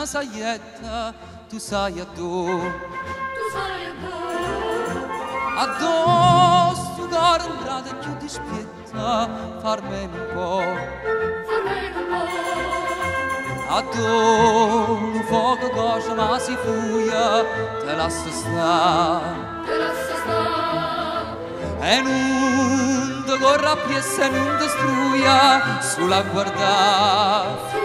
saietta, tu sai addo. Tu sai addo stugare un grado più dispietta, farmi un po'. Addo un fuoco cosa ma si fuia, te lascia sta. E non te corra piessa e non te struia, sulla guarda.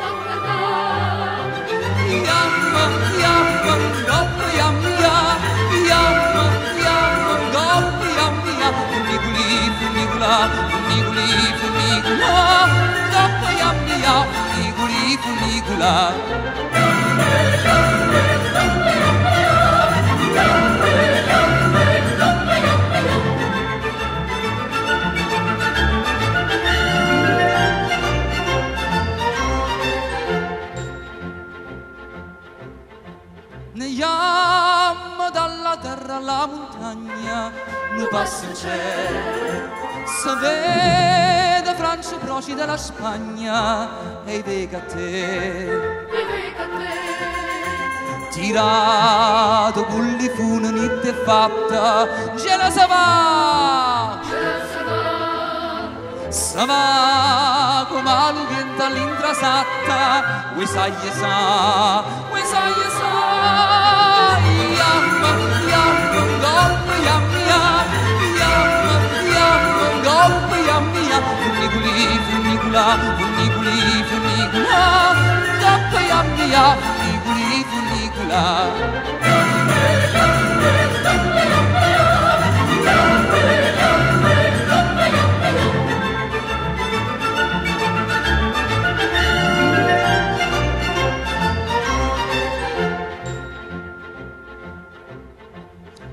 Yamma, yamma, goppa, yamma, yamma, yamma, goppa, yamma, funiguli, funigula, funiguli, funigula, goppa, yamma, funiguli, funigula. Ne yamma dalla terra alla montagna, ne passa in cielo, se vede Francia proci della Spagna e vega a te. Tirato bulli fu una niente fatta, ce la sa va, sa va come la lughetta all'intrasatta, vuoi sai e sa, vuoi sai e sa. Yamma, yamma, goppa, yamma, yamma, yamma, goppa, yamma, funiguli, funigula, funiguli, funigula, goppa, yamma, funiguli, funigula.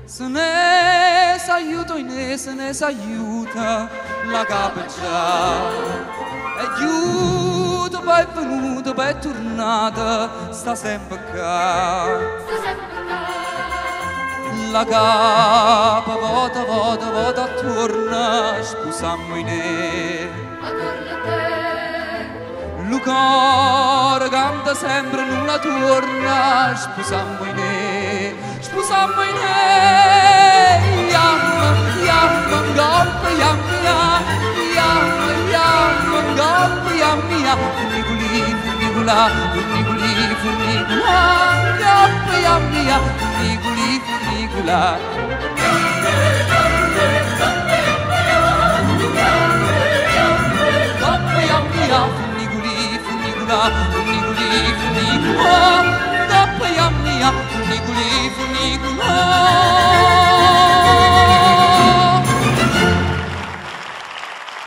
Se ne s'aiuta in se ne s'aiuta la capaccia. E aiuto poi è venuto, poi è tornata, sta sempre qua. La capa vota, vota, vota, torna, sposammo in Lu coro canta sempre, non la torna, sposammo in sposammo in yamma, yamma, goppa, yamma, yamma, yamma, goppa, yamma, funiguli, funigula, funiguli, funigula, goppa, yamma, funiguli, funigula.